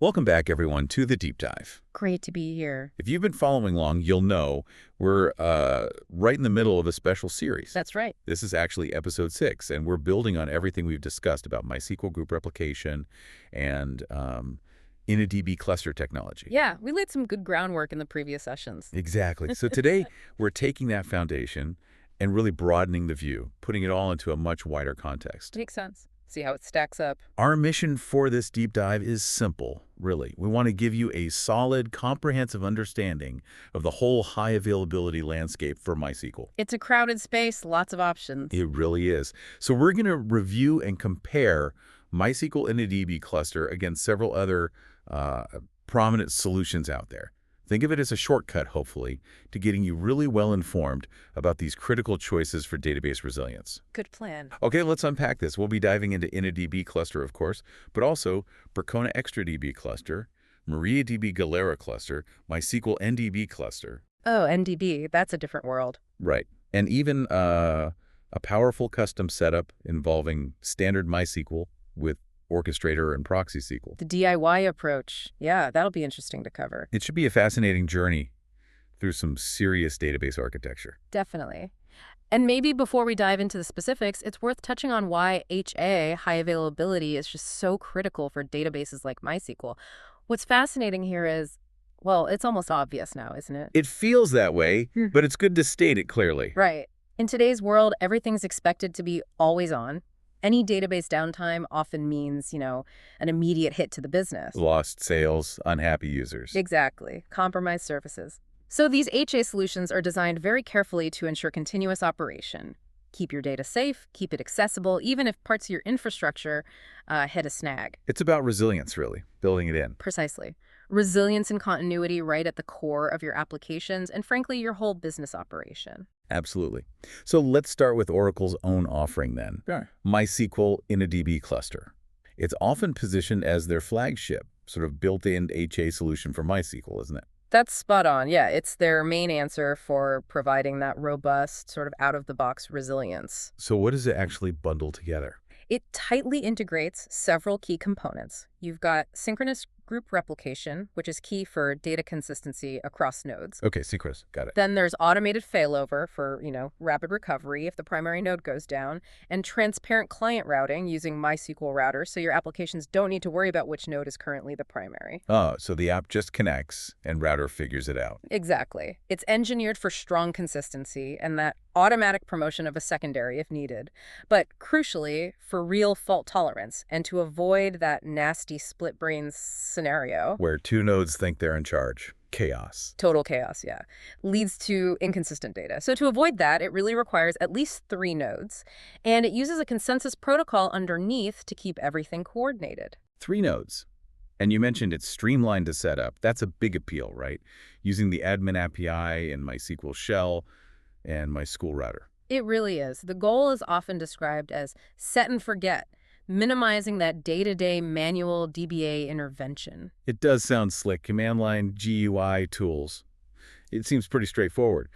Welcome back, everyone, to the Deep Dive. Great to be here. If you've been following along, you'll know we're right in the middle of a special series. That's right. This is actually episode 6, and we're building on everything we've discussed about MySQL group replication and InnoDB cluster technology. Yeah, we laid some good groundwork in the previous sessions. Exactly. So today, we're taking that foundation and really broadening the view, putting it all into a much wider context. Makes sense. See how it stacks up. Our mission for this deep dive is simple, really. We want to give you a solid, comprehensive understanding of the whole high availability landscape for MySQL. It's a crowded space, lots of options. It really is. So we're going to review and compare MySQL NDB Cluster against several other prominent solutions out there. Think of it as a shortcut, hopefully, to getting you really well informed about these critical choices for database resilience. Good plan. Okay, let's unpack this. We'll be diving into InnoDB Cluster, of course, but also Percona XtraDB Cluster, MariaDB Galera Cluster, MySQL NDB Cluster. Oh, NDB, that's a different world. Right. And even a powerful custom setup involving standard MySQL with Orchestrator and ProxySQL. The DIY approach. Yeah, that'll be interesting to cover. It should be a fascinating journey through some serious database architecture. Definitely. And maybe before we dive into the specifics, it's worth touching on why HA, high availability, is just so critical for databases like MySQL. What's fascinating here is, well, it's almost obvious now, isn't it? It feels that way, but it's good to state it clearly. Right. In today's world, everything's expected to be always on. Any database downtime often means, an immediate hit to the business. Lost sales, unhappy users. Exactly. Compromised services. So these HA solutions are designed very carefully to ensure continuous operation. Keep your data safe, keep it accessible, even if parts of your infrastructure hit a snag. It's about resilience, really, building it in. Precisely. Resilience and continuity right at the core of your applications and, frankly, your whole business operation. Absolutely. So let's start with Oracle's own offering then. Sure. MySQL InnoDB Cluster. It's often positioned as their flagship, sort of built-in HA solution for MySQL, isn't it? That's spot on. Yeah, it's their main answer for providing that robust, sort of out-of-the-box resilience. So what does it actually bundle together? It tightly integrates several key components. You've got synchronous group replication, which is key for data consistency across nodes. Okay, synchronous. Got it. Then there's automated failover for, rapid recovery if the primary node goes down, and transparent client routing using MySQL router so your applications don't need to worry about which node is currently the primary. Oh, so the app just connects and router figures it out. Exactly. It's engineered for strong consistency and that automatic promotion of a secondary if needed, but crucially for real fault tolerance and to avoid that nasty split brains scenario. Where two nodes think they're in charge. Chaos. Total chaos, yeah. Leads to inconsistent data. So to avoid that, it really requires at least 3 nodes, and it uses a consensus protocol underneath to keep everything coordinated. 3 nodes. And you mentioned it's streamlined to set up. That's a big appeal, right? Using the admin API and MySQL shell and MySQL router. It really is. The goal is often described as set and forget, minimizing that day-to-day manual DBA intervention. It does sound slick. Command line GUI tools. It seems pretty straightforward.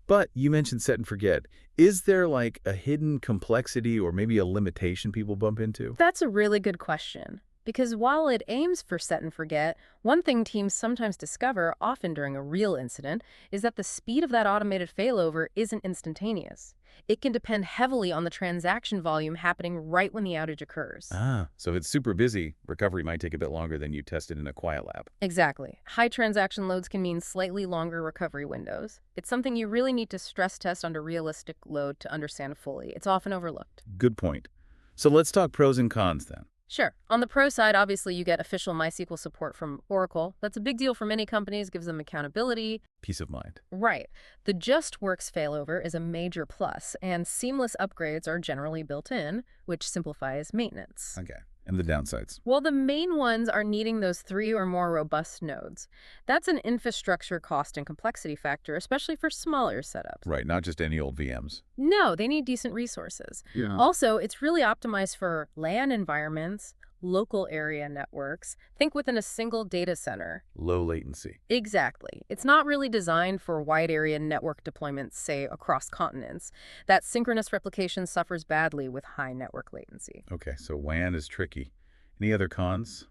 But you mentioned set and forget. Is there like a hidden complexity or maybe a limitation people bump into? That's a really good question. Because while it aims for set and forget, one thing teams sometimes discover, often during a real incident, is that the speed of that automated failover isn't instantaneous. It can depend heavily on the transaction volume happening right when the outage occurs. So if it's super busy, recovery might take a bit longer than you tested in a quiet lab. Exactly. High transaction loads can mean slightly longer recovery windows. It's something you really need to stress test under realistic load to understand fully. It's often overlooked. Good point. So let's talk pros and cons then. Sure. On the pro side, obviously, you get official MySQL support from Oracle. That's a big deal for many companies, gives them accountability. Peace of mind. Right. The Just Works failover is a major plus, and seamless upgrades are generally built in, which simplifies maintenance. Okay. And the downsides? Well, the main ones are needing those 3 or more robust nodes. That's an infrastructure cost and complexity factor, especially for smaller setups. Right, not just any old VMs. No, they need decent resources. Yeah. Also, it's really optimized for LAN environments, local area networks. Think within a single data center. Low latency. Exactly. It's not really designed for wide area network deployments, say, across continents. That synchronous replication suffers badly with high network latency. Okay, so WAN is tricky. Any other cons?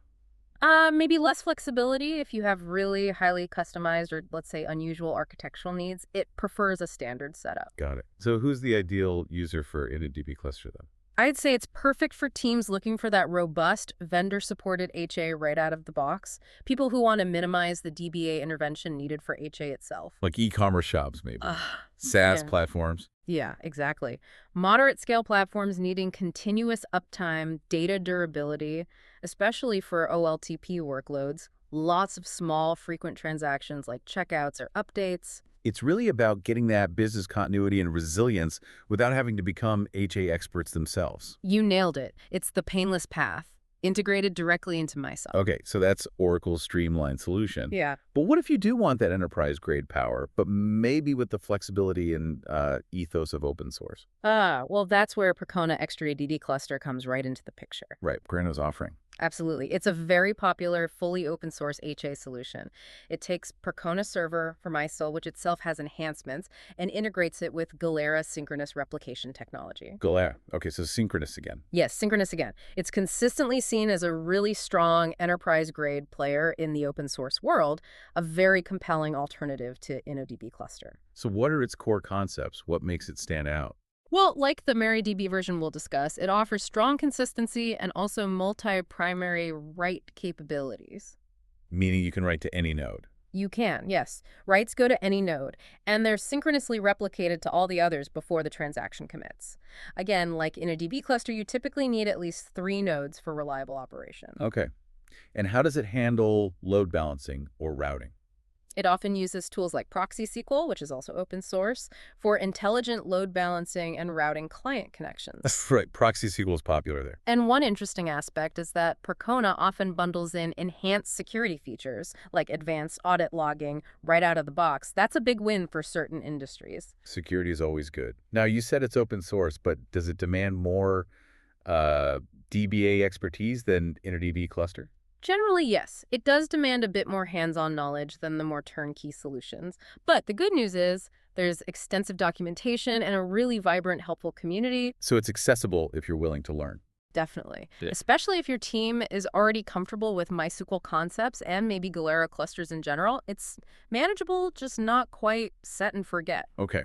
Maybe less flexibility if you have really highly customized or, let's say, unusual architectural needs. It prefers a standard setup. Got it. So who's the ideal user for InnoDB Cluster, though? I'd say it's perfect for teams looking for that robust, vendor-supported HA right out of the box. People who want to minimize the DBA intervention needed for HA itself. Like e-commerce shops, maybe. Ugh, SaaS yeah. platforms. Yeah, exactly. Moderate-scale platforms needing continuous uptime, data durability, especially for OLTP workloads. Lots of small, frequent transactions like checkouts or updates. It's really about getting that business continuity and resilience without having to become HA experts themselves. You nailed it. It's the painless path, integrated directly into MySQL. Okay, so that's Oracle's streamlined solution. Yeah. But what if you do want that enterprise-grade power, but maybe with the flexibility and ethos of open source? Well, that's where Percona XtraDB Cluster comes right into the picture. Right, Percona's offering. Absolutely. It's a very popular, fully open source HA solution. It takes Percona Server for MySQL, which itself has enhancements, and integrates it with Galera synchronous replication technology. Galera. Okay, so synchronous again. Yes, synchronous again. It's consistently seen as a really strong enterprise-grade player in the open source world, a very compelling alternative to InnoDB Cluster. So what are its core concepts? What makes it stand out? Well, like the MariaDB version we'll discuss, it offers strong consistency and also multi-primary write capabilities. Meaning you can write to any node. You can, yes. Writes go to any node, and they're synchronously replicated to all the others before the transaction commits. Again, like in a DB cluster, you typically need at least 3 nodes for reliable operation. Okay. And how does it handle load balancing or routing? It often uses tools like ProxySQL, which is also open source, for intelligent load balancing and routing client connections. Right, ProxySQL is popular there. And one interesting aspect is that Percona often bundles in enhanced security features, like advanced audit logging, right out of the box. That's a big win for certain industries. Security is always good. Now, you said it's open source, but does it demand more DBA expertise than InnoDB Cluster? Generally, yes. It does demand a bit more hands-on knowledge than the more turnkey solutions. But the good news is there's extensive documentation and a really vibrant, helpful community. So it's accessible if you're willing to learn. Definitely. Yeah. Especially if your team is already comfortable with MySQL concepts and maybe Galera clusters in general. It's manageable, just not quite set and forget. Okay.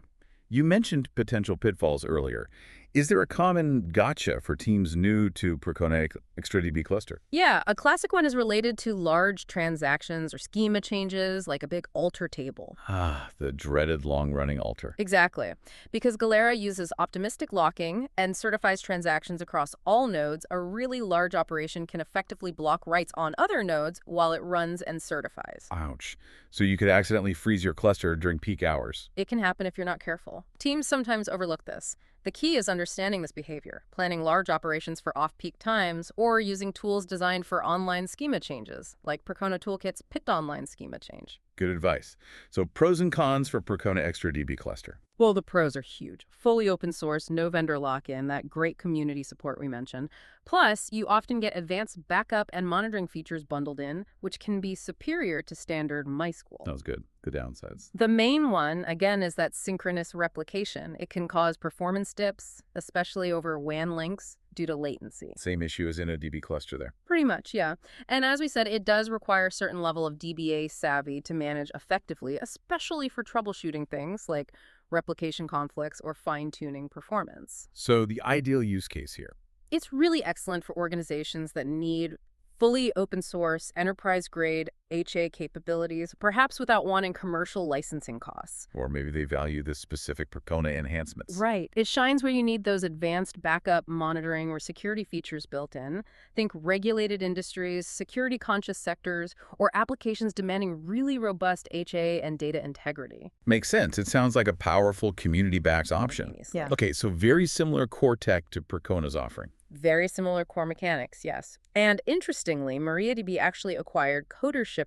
You mentioned potential pitfalls earlier. Is there a common gotcha for teams new to Percona XtraDB Cluster? Yeah, a classic one is related to large transactions or schema changes, like a big alter table. Ah, the dreaded long-running alter. Exactly. Because Galera uses optimistic locking and certifies transactions across all nodes, a really large operation can effectively block writes on other nodes while it runs and certifies. Ouch. So you could accidentally freeze your cluster during peak hours. It can happen if you're not careful. Teams sometimes overlook this. The key is understanding this behavior, planning large operations for off-peak times, or using tools designed for online schema changes, like Percona Toolkit's Picked Online Schema Change. Good advice. So pros and cons for Percona XtraDB Cluster. Well, the pros are huge. Fully open source, no vendor lock-in, that great community support we mentioned. Plus, you often get advanced backup and monitoring features bundled in, which can be superior to standard MySQL. That was good. The downsides. The main one, again, is that synchronous replication. It can cause performance dips, especially over WAN links, due to latency. Same issue as InnoDB Cluster there. Pretty much, yeah. And as we said, it does require a certain level of DBA savvy to manage effectively, especially for troubleshooting things like replication conflicts or fine-tuning performance. So the ideal use case here. It's really excellent for organizations that need fully open source, enterprise-grade HA capabilities, perhaps without wanting commercial licensing costs. Or maybe they value the specific Percona enhancements. Right. It shines where you need those advanced backup monitoring or security features built in. Think regulated industries, security-conscious sectors, or applications demanding really robust HA and data integrity. Makes sense. It sounds like a powerful community-backed option. Yeah. Okay, so very similar core tech to Percona's offering. Very similar core mechanics, yes. And interestingly, MariaDB actually acquired Codership,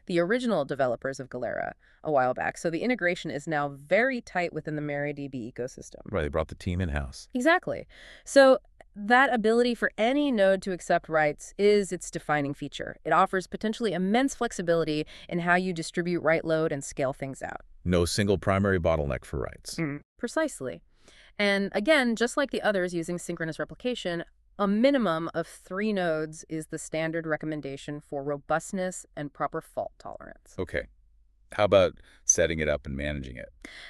the original developers of Galera, a while back. So the integration is now very tight within the MariaDB ecosystem. Right, they brought the team in-house. Exactly. So that ability for any node to accept writes is its defining feature. It offers potentially immense flexibility in how you distribute write load and scale things out. No single primary bottleneck for writes. Precisely. And again, just like the others using synchronous replication, A minimum of 3 nodes is the standard recommendation for robustness and proper fault tolerance. Okay. How about setting it up and managing it?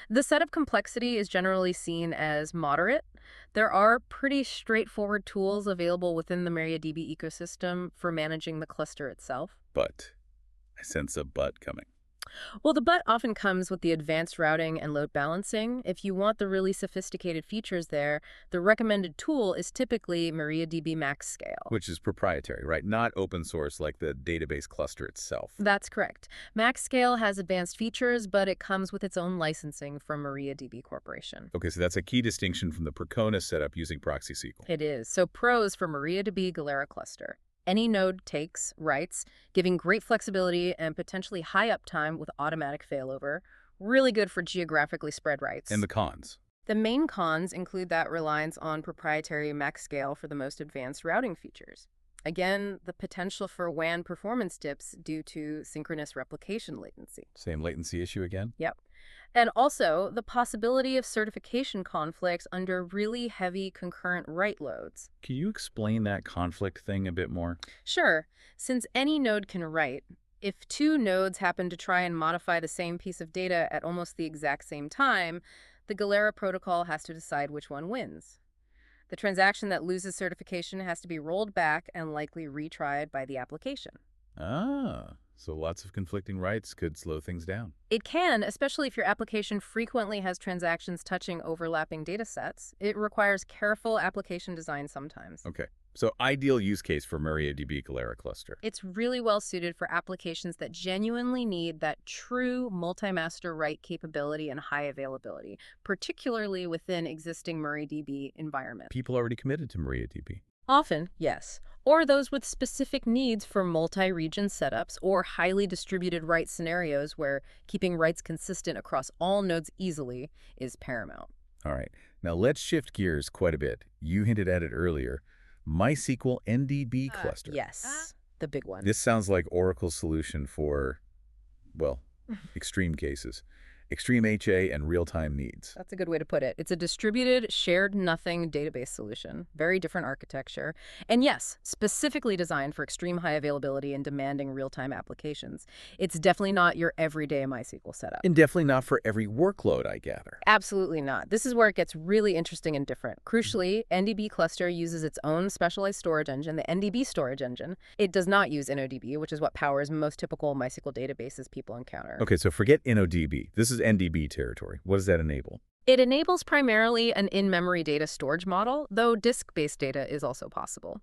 The setup complexity is generally seen as moderate. There are pretty straightforward tools available within the MariaDB ecosystem for managing the cluster itself. But I sense a but coming. Well, the but often comes with the advanced routing and load balancing. If you want the really sophisticated features there, the recommended tool is typically MariaDB Max Scale. Which is proprietary, right? Not open source like the database cluster itself. That's correct. Max Scale has advanced features, but it comes with its own licensing from MariaDB Corporation. Okay, so that's a key distinction from the Percona setup using ProxySQL. It is. So pros for MariaDB Galera Cluster. Any node takes, writes, giving great flexibility and potentially high uptime with automatic failover. Really good for geographically spread writes. And the cons. The main cons include that reliance on proprietary max scale for the most advanced routing features. Again, the potential for WAN performance dips due to synchronous replication latency. Same latency issue again? Yep. And also the possibility of certification conflicts under really heavy concurrent write loads. Can you explain that conflict thing a bit more? Sure, since any node can write, if 2 nodes happen to try and modify the same piece of data at almost the exact same time, the Galera protocol has to decide which one wins. The transaction that loses certification has to be rolled back and likely retried by the application. Ah, so lots of conflicting writes could slow things down. It can, especially if your application frequently has transactions touching overlapping data sets. It requires careful application design sometimes. Okay, so ideal use case for MariaDB Galera Cluster. It's really well suited for applications that genuinely need that true multi-master write capability and high availability, particularly within existing MariaDB environments. People already committed to MariaDB. Often, yes. Or those with specific needs for multi-region setups or highly distributed write scenarios where keeping writes consistent across all nodes easily is paramount. All right, now let's shift gears quite a bit. You hinted at it earlier. MySQL NDB Cluster. Yes, the big one. This sounds like Oracle's solution for, well, extreme cases. Extreme HA and real-time needs. That's a good way to put it. It's a distributed, shared nothing database solution. Very different architecture. And yes, specifically designed for extreme high availability and demanding real-time applications. It's definitely not your everyday MySQL setup. And definitely not for every workload, I gather. Absolutely not. This is where it gets really interesting and different. Crucially, NDB Cluster uses its own specialized storage engine, the NDB storage engine. It does not use InnoDB, which is what powers most typical MySQL databases people encounter. Okay, so forget InnoDB. This is NDB territory. What does that enable? It enables primarily an in-memory data storage model, though disk-based data is also possible.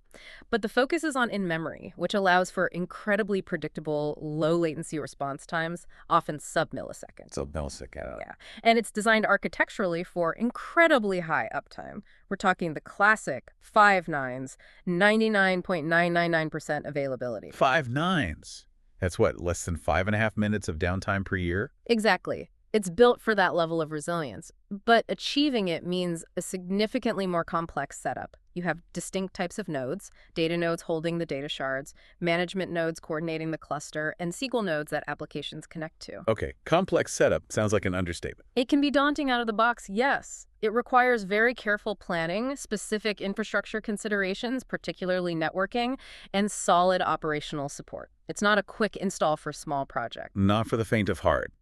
But the focus is on in-memory, which allows for incredibly predictable, low-latency response times, often sub-milliseconds. So millisecond. Yeah, and it's designed architecturally for incredibly high uptime. We're talking the classic 5 nines, 99.999% availability. 5 nines. That's what, less than 5.5 minutes of downtime per year? Exactly. It's built for that level of resilience, but achieving it means a significantly more complex setup. You have distinct types of nodes, data nodes holding the data shards, management nodes coordinating the cluster, and SQL nodes that applications connect to. Okay, complex setup sounds like an understatement. It can be daunting out of the box, yes. It requires very careful planning, specific infrastructure considerations, particularly networking, and solid operational support. It's not a quick install for a small project. Not for the faint of heart,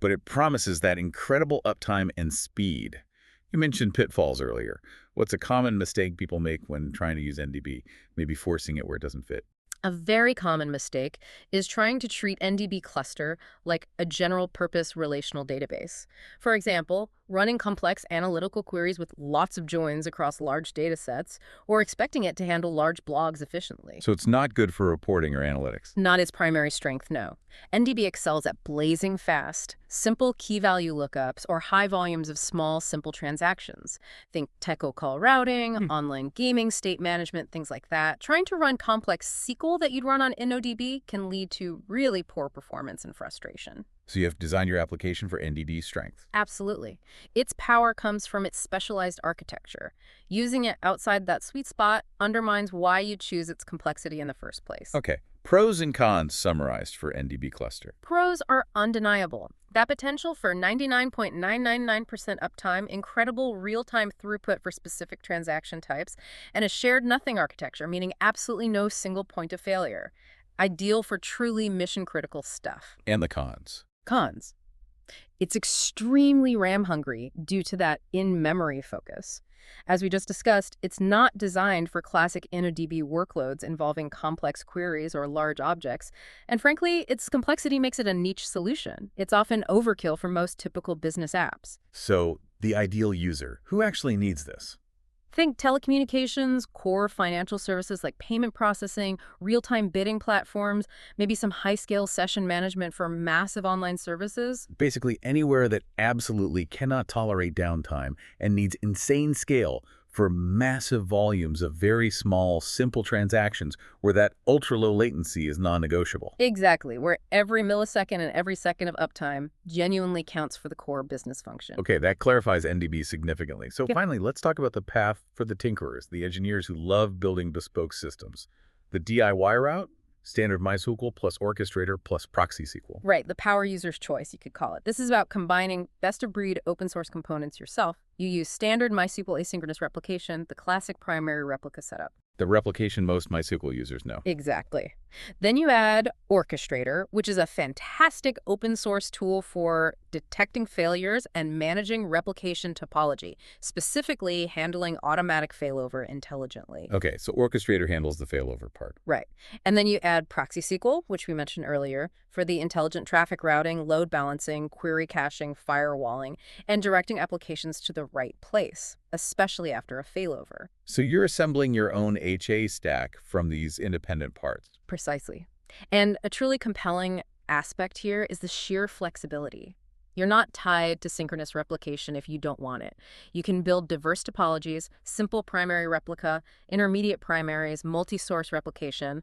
but it promises that incredible uptime and speed. You mentioned pitfalls earlier. What's a common mistake people make when trying to use NDB, maybe forcing it where it doesn't fit? A very common mistake is trying to treat NDB Cluster like a general-purpose relational database. For example, running complex analytical queries with lots of joins across large data sets, or expecting it to handle large blogs efficiently. So it's not good for reporting or analytics. Not its primary strength, no. NDB excels at blazing fast, simple key-value lookups, or high volumes of small, simple transactions. Think Teco call routing, online gaming, state management, things like that. Trying to run complex SQL that you'd run on InnoDB can lead to really poor performance and frustration. So you have designed your application for NDB strength. Absolutely. Its power comes from its specialized architecture. Using it outside that sweet spot undermines why you choose its complexity in the first place. Okay, pros and cons summarized for NDB Cluster. Pros are undeniable. That potential for 99.999% uptime, incredible real-time throughput for specific transaction types, and a shared nothing architecture, meaning absolutely no single point of failure. Ideal for truly mission-critical stuff. And the cons. Cons. It's extremely RAM hungry due to that in-memory focus. As we just discussed, it's not designed for classic InnoDB workloads involving complex queries or large objects, and frankly, its complexity makes it a niche solution. It's often overkill for most typical business apps. So, the ideal user, who actually needs this? Think telecommunications, core financial services like payment processing, real-time bidding platforms, maybe some high-scale session management for massive online services. Basically anywhere that absolutely cannot tolerate downtime and needs insane scale for massive volumes of very small, simple transactions where that ultra-low latency is non-negotiable. Exactly, where every millisecond and every second of uptime genuinely counts for the core business function. Okay, that clarifies NDB significantly. So Yep. finally, let's talk about the path for the tinkerers, the engineers who love building bespoke systems. The DIY route, standard MySQL plus Orchestrator plus ProxySQL. Right, the power user's choice, you could call it. This is about combining best-of-breed open-source components yourself. You use standard MySQL asynchronous replication, the classic primary replica setup. The replication most MySQL users know. Exactly. Then you add Orchestrator, which is a fantastic open-source tool for detecting failures and managing replication topology, specifically handling automatic failover intelligently. Okay, so Orchestrator handles the failover part. Right. And then you add ProxySQL, which we mentioned earlier, for the intelligent traffic routing, load balancing, query caching, firewalling, and directing applications to the right place, especially after a failover. So you're assembling your own HA stack from these independent parts. Precisely. And a truly compelling aspect here is the sheer flexibility. You're not tied to synchronous replication if you don't want it. You can build diverse topologies, simple primary replica, intermediate primaries, multi-source replication,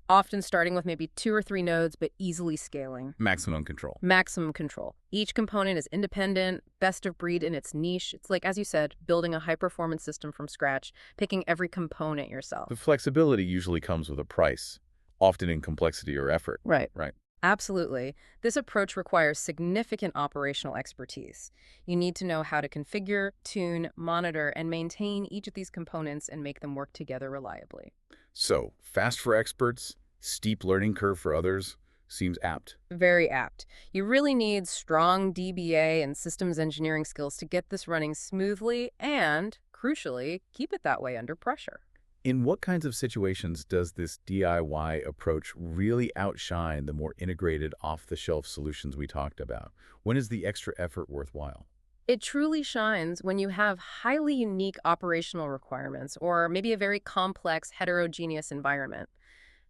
often starting with maybe 2 or 3 nodes, but easily scaling. Maximum control. Maximum control. Each component is independent, best of breed in its niche. It's like, as you said, building a high-performance system from scratch, picking every component yourself. The flexibility usually comes with a price, often in complexity or effort. Right. Right. Absolutely. This approach requires significant operational expertise. You need to know how to configure, tune, monitor, and maintain each of these components and make them work together reliably. So, fast for experts, steep learning curve for others, seems apt. Very apt. You really need strong DBA and systems engineering skills to get this running smoothly and, crucially, keep it that way under pressure. In what kinds of situations does this DIY approach really outshine the more integrated off-the-shelf solutions we talked about? When is the extra effort worthwhile? It truly shines when you have highly unique operational requirements or maybe a very complex heterogeneous environment.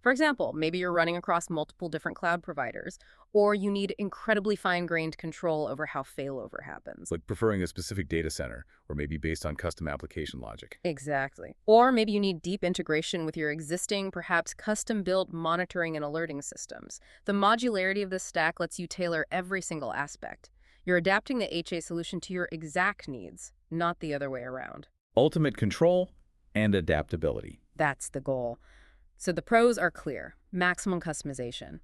For example, maybe you're running across multiple different cloud providers, or you need incredibly fine-grained control over how failover happens. Like preferring a specific data center, or maybe based on custom application logic. Exactly. Or maybe you need deep integration with your existing, perhaps custom-built monitoring and alerting systems. The modularity of this stack lets you tailor every single aspect. You're adapting the HA solution to your exact needs, not the other way around. Ultimate control and adaptability. That's the goal. So the pros are clear. Maximum customization.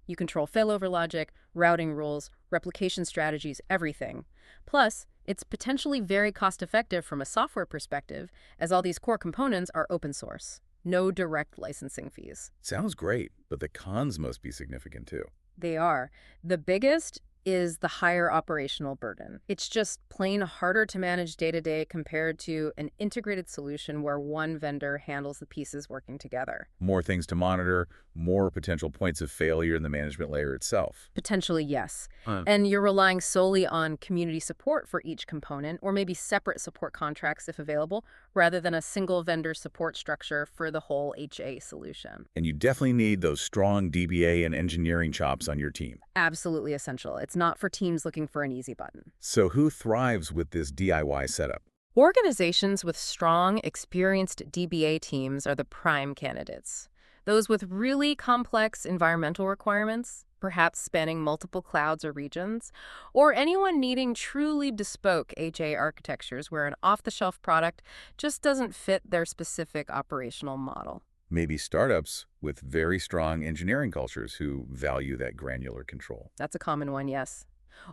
You control failover logic, routing rules, replication strategies, everything. Plus, it's potentially very cost-effective from a software perspective, as all these core components are open source. No direct licensing fees. Sounds great, but the cons must be significant too. They are. The biggest is the higher operational burden. It's just plain harder to manage day-to-day compared to an integrated solution where one vendor handles the pieces working together. More things to monitor, more potential points of failure in the management layer itself. Potentially, yes. And you're relying solely on community support for each component, or maybe separate support contracts if available, rather than a single vendor support structure for the whole HA solution. And you definitely need those strong DBA and engineering chops on your team. Absolutely essential. It's not for teams looking for an easy button. So who thrives with this DIY setup? Organizations with strong, experienced DBA teams are the prime candidates. Those with really complex environmental requirements, perhaps spanning multiple clouds or regions, or anyone needing truly bespoke HA architectures where an off-the-shelf product just doesn't fit their specific operational model. Maybe startups with very strong engineering cultures who value that granular control. That's a common one, yes.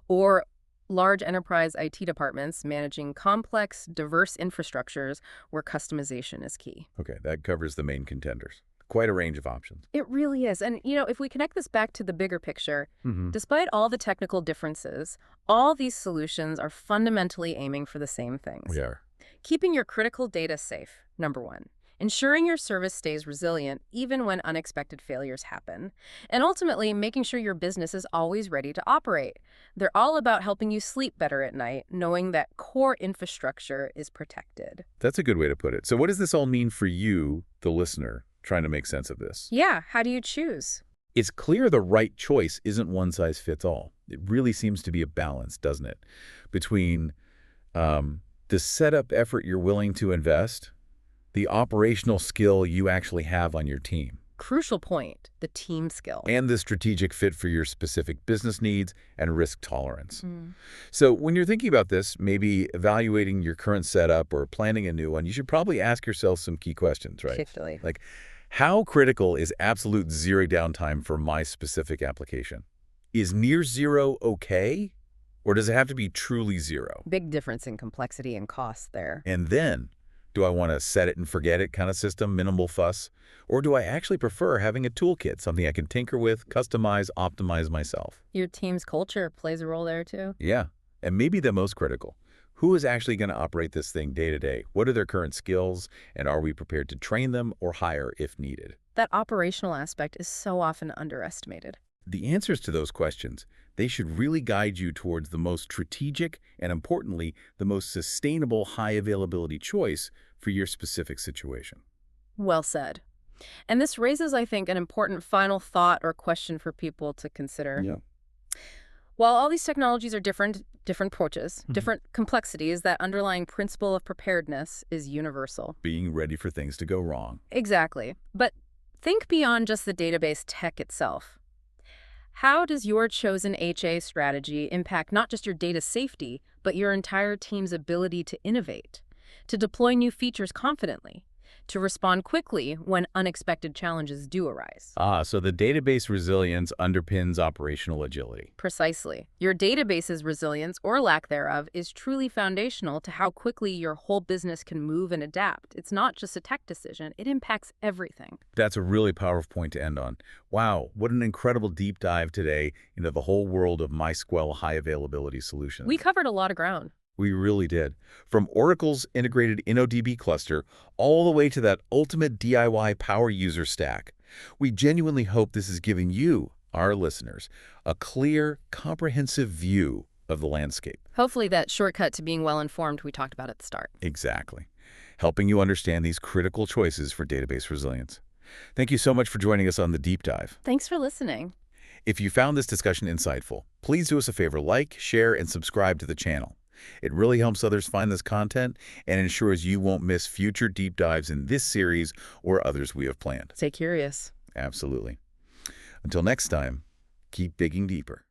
Or large enterprise IT departments managing complex, diverse infrastructures where customization is key. Okay, that covers the main contenders. Quite a range of options. It really is. And, if we connect this back to the bigger picture, Mm-hmm. despite all the technical differences, all these solutions are fundamentally aiming for the same things. We are. Keeping your critical data safe, number one. Ensuring your service stays resilient even when unexpected failures happen. And ultimately, making sure your business is always ready to operate. They're all about helping you sleep better at night, knowing that core infrastructure is protected. That's a good way to put it. So what does this all mean for you, the listener, trying to make sense of this? Yeah, how do you choose? It's clear the right choice isn't one size fits all. It really seems to be a balance, doesn't it? Between the setup effort you're willing to invest, the operational skill you actually have on your team, Crucial point, the team skill. and the strategic fit for your specific business needs and risk tolerance. Mm, So when you're thinking about this, maybe evaluating your current setup or planning a new one, you should probably ask yourself some key questions, right? particularly. Like, how critical is absolute zero downtime for my specific application? Is near zero okay? Or does it have to be truly zero? Big difference in complexity and cost there. And then, do I want to set it and forget it kind of system, minimal fuss? Or do I actually prefer having a toolkit, something I can tinker with, customize, optimize myself? Your team's culture plays a role there too. Yeah, and maybe the most critical. Who is actually going to operate this thing day to day? What are their current skills? And are we prepared to train them or hire if needed? That operational aspect is so often underestimated. The answers to those questions, they should really guide you towards the most strategic and, importantly, the most sustainable high availability choice for your specific situation. Well said. And this raises, I think, an important final thought or question for people to consider. Yeah. While all these technologies are different approaches, Mhm. different complexities, that underlying principle of preparedness is universal. Being ready for things to go wrong. Exactly. But think beyond just the database tech itself. How does your chosen HA strategy impact not just your data safety, but your entire team's ability to innovate, to deploy new features confidently, to respond quickly when unexpected challenges do arise? So the database resilience underpins operational agility. Precisely. Your database's resilience, or lack thereof, is truly foundational to how quickly your whole business can move and adapt. It's not just a tech decision, it impacts everything. That's a really powerful point to end on. Wow, what an incredible deep dive today into the whole world of MySQL high availability solutions. We covered a lot of ground. We really did. From Oracle's integrated InnoDB cluster all the way to that ultimate DIY power user stack. We genuinely hope this is giving you, our listeners, a clear, comprehensive view of the landscape. Hopefully that shortcut to being well-informed we talked about at the start. Exactly. Helping you understand these critical choices for database resilience. Thank you so much for joining us on the deep dive. Thanks for listening. If you found this discussion insightful, please do us a favor, like, share, and subscribe to the channel. It really helps others find this content and ensures you won't miss future deep dives in this series or others we have planned. Stay curious. Absolutely. Until next time, keep digging deeper.